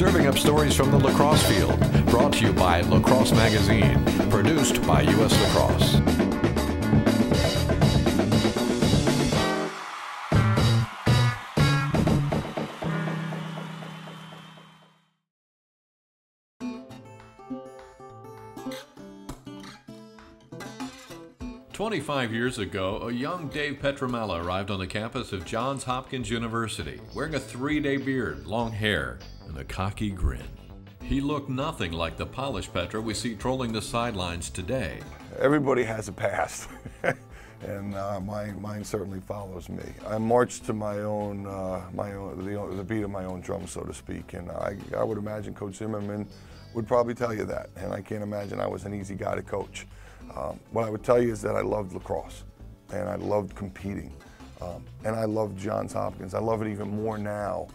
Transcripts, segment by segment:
Serving up stories from the lacrosse field. Brought to you by Lacrosse Magazine. Produced by U.S. Lacrosse. "25 years ago, a young Dave Pietramala arrived on the campus of Johns Hopkins University, wearing a 3-day beard, long hair, and a cocky grin. He looked nothing like the polished Petra we see trolling the sidelines today. Everybody has a past, and mine certainly follows me. I march to the beat of my own drum, so to speak, and I would imagine Coach Zimmerman would probably tell you that, and I can't imagine I was an easy guy to coach. What I would tell you is that I loved lacrosse, and I loved competing, and I loved Johns Hopkins. I love it even more now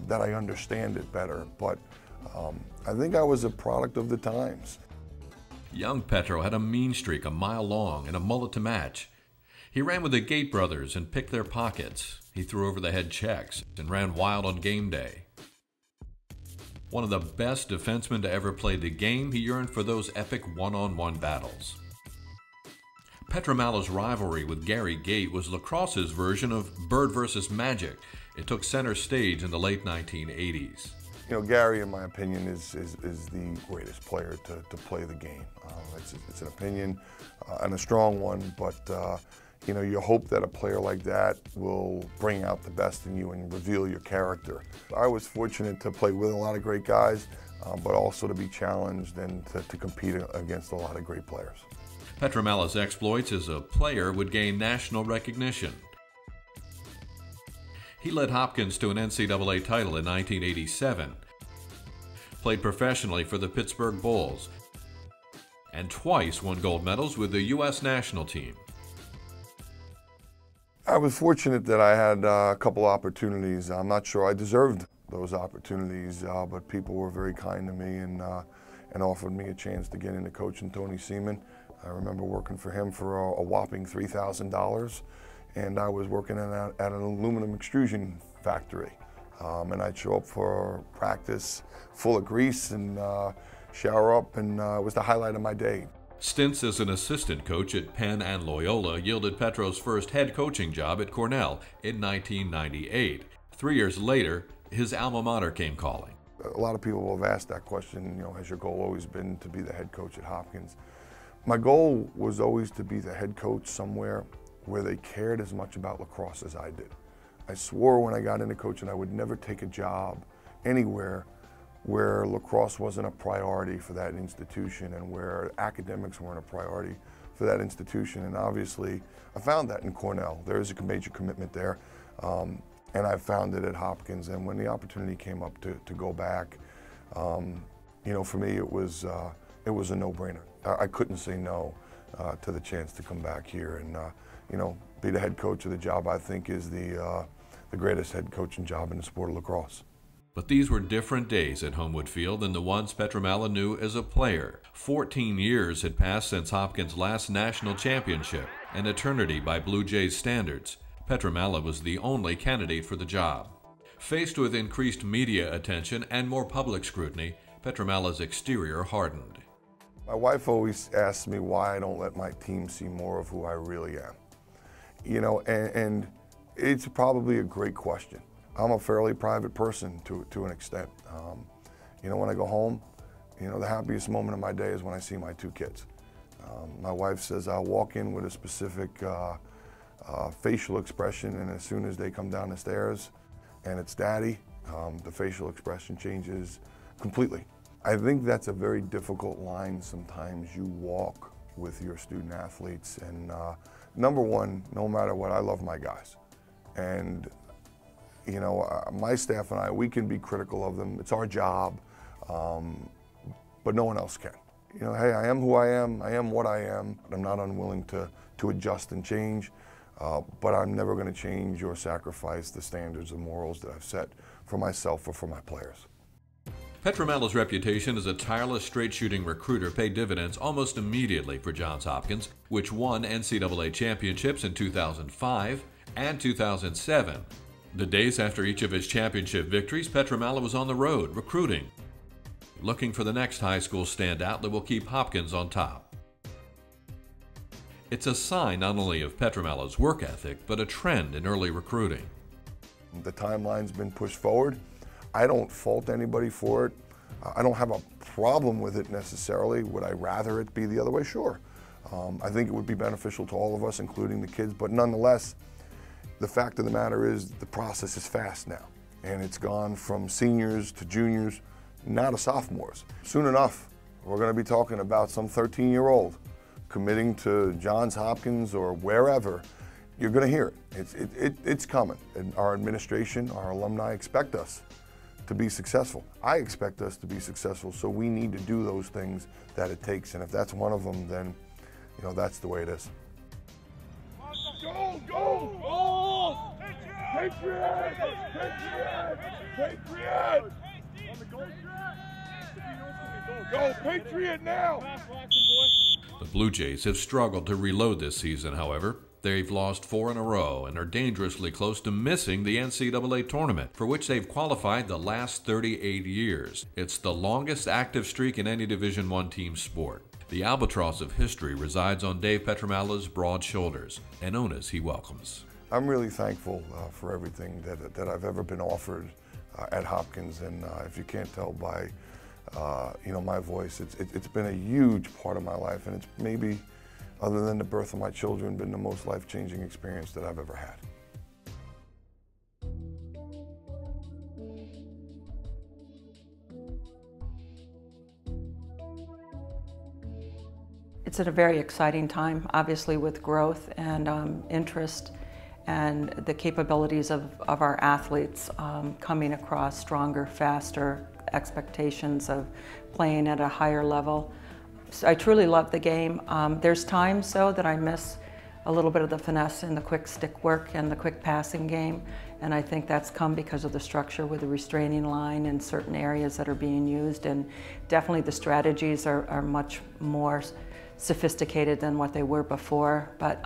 that I understand it better, but I think I was a product of the times. Young Petro had a mean streak a mile long and a mullet to match. He ran with the Gate brothers and picked their pockets. He threw over the head checks and ran wild on game day. One of the best defensemen to ever play the game, he yearned for those epic one-on-one battles. Pietramala's rivalry with Gary Gate was lacrosse's version of Bird versus Magic. It took center stage in the late 1980s. You know, Gary, in my opinion, is the greatest player to play the game. It's an opinion and a strong one, but you know, you hope that a player like that will bring out the best in you and reveal your character. I was fortunate to play with a lot of great guys, but also to be challenged and to compete against a lot of great players. Pietramala's exploits as a player would gain national recognition. He led Hopkins to an NCAA title in 1987, played professionally for the Pittsburgh Bulls, and twice won gold medals with the U.S. national team. I was fortunate that I had a couple opportunities. I'm not sure I deserved those opportunities, but people were very kind to me and offered me a chance to get into coaching Tony Seaman. I remember working for him for a whopping $3,000, and I was working at an aluminum extrusion factory. And I'd show up for practice full of grease and shower up, and it was the highlight of my day. Stints as an assistant coach at Penn and Loyola yielded Petro's first head coaching job at Cornell in 1998. 3 years later, his alma mater came calling. A lot of people have asked that question, you know, has your goal always been to be the head coach at Hopkins? My goal was always to be the head coach somewhere where they cared as much about lacrosse as I did. I swore when I got into coaching I would never take a job anywhere where lacrosse wasn't a priority for that institution and where academics weren't a priority for that institution. And obviously, I found that in Cornell. There is a major commitment there, and I found it at Hopkins. And when the opportunity came up to go back, you know, for me it was a no-brainer. I couldn't say no to the chance to come back here and you know, be the head coach of the job I think is the greatest head coaching job in the sport of lacrosse. But these were different days at Homewood Field than the ones Pietramala knew as a player. 14 years had passed since Hopkins' last national championship, an eternity by Blue Jays standards. Pietramala was the only candidate for the job. Faced with increased media attention and more public scrutiny, Pietramala's exterior hardened. My wife always asks me why I don't let my team see more of who I really am. You know, and it's probably a great question. I'm a fairly private person to an extent. You know, when I go home, you know, the happiest moment of my day is when I see my two kids. My wife says I'll walk in with a specific facial expression, and as soon as they come down the stairs and it's Daddy, the facial expression changes completely. I think that's a very difficult line sometimes you walk with your student athletes. And number one, no matter what, I love my guys. And you know, my staff and I, we can be critical of them. It's our job, but no one else can. You know, hey, I am who I am what I am. I'm not unwilling to adjust and change, but I'm never going to change or sacrifice the standards and morals that I've set for myself or for my players. Pietramala's reputation as a tireless straight-shooting recruiter paid dividends almost immediately for Johns Hopkins, which won NCAA championships in 2005 and 2007. The days after each of his championship victories, Pietramala was on the road, recruiting, looking for the next high school standout that will keep Hopkins on top. It's a sign not only of Pietramala's work ethic, but a trend in early recruiting. The timeline's been pushed forward. I don't fault anybody for it. I don't have a problem with it necessarily. Would I rather it be the other way? Sure. I think it would be beneficial to all of us, including the kids, but nonetheless, the fact of the matter is the process is fast now, and it's gone from seniors to juniors, now to sophomores. Soon enough, we're going to be talking about some 13-year-old committing to Johns Hopkins or wherever. You're going to hear it. It's coming, and our administration, our alumni expect us to be successful. I expect us to be successful, so we need to do those things that it takes, and if that's one of them, then that's the way it is. Go, go, go! Patriots! Patriots! Patriots! Go, Patriot now! The Blue Jays have struggled to reload this season, however. They've lost 4 in a row and are dangerously close to missing the NCAA tournament, for which they've qualified the last 38 years. It's the longest active streak in any Division I team sport. The albatross of history resides on Dave Pietramala's broad shoulders, an onus he welcomes. I'm really thankful for everything that I've ever been offered at Hopkins, and if you can't tell by my voice, it's been a huge part of my life, and it's maybe, other than the birth of my children, been the most life-changing experience that I've ever had. It's at a very exciting time, obviously, with growth and interest and the capabilities of our athletes coming across stronger, faster, expectations of playing at a higher level. So I truly love the game. There's times, though, that I miss a little bit of the finesse and the quick stick work and the quick passing game, and I think that's come because of the structure with the restraining line and certain areas that are being used, and definitely the strategies are much more sophisticated than what they were before. But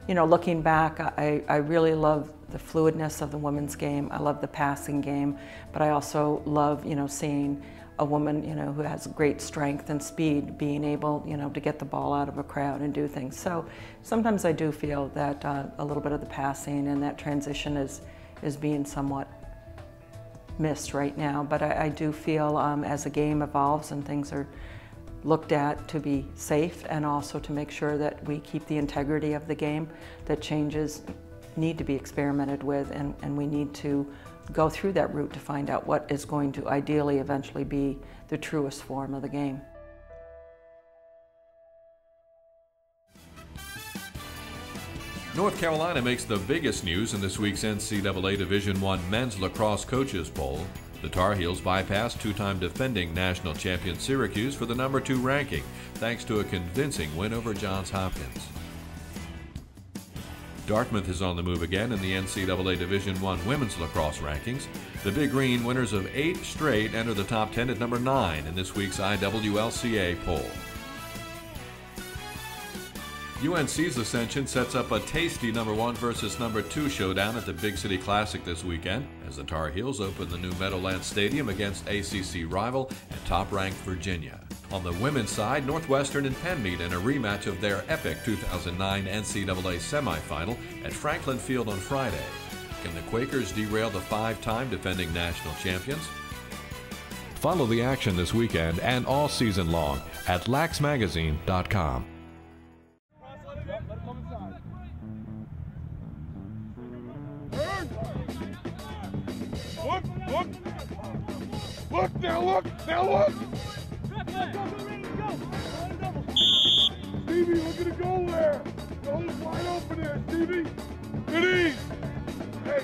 looking back, I really love the fluidness of the women's game. I love the passing game, but I also love seeing a woman who has great strength and speed being able to get the ball out of a crowd and do things. So sometimes I do feel that a little bit of the passing and that transition is being somewhat missed right now. But I do feel as the game evolves and things are looked at to be safe, and also to make sure that we keep the integrity of the game, that changes need to be experimented with, and we need to go through that route to find out what is going to ideally eventually be the truest form of the game. North Carolina makes the biggest news in this week's NCAA Division I Men's Lacrosse Coaches Poll. The Tar Heels bypassed two-time defending national champion Syracuse for the number 2 ranking, thanks to a convincing win over Johns Hopkins. Dartmouth is on the move again in the NCAA Division I Women's Lacrosse rankings. The Big Green, winners of 8 straight, enter the top 10 at number 9 in this week's IWLCA poll. UNC's ascension sets up a tasty number 1 versus number 2 showdown at the Big City Classic this weekend, as the Tar Heels open the new Meadowlands Stadium against ACC rival and top-ranked Virginia. On the women's side, Northwestern and Penn meet in a rematch of their epic 2009 NCAA semifinal at Franklin Field on Friday. Can the Quakers derail the 5-time defending national champions? Follow the action this weekend and all season long at LaxMagazine.com. Look, now look, now look! Stevie, look at the goal there! Goal is wide open there, Stevie! Good ease! Hey,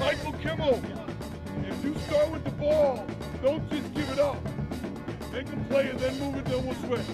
Michael Kimmel, if you start with the ball, don't just give it up. Make them play and then move it, then we'll switch.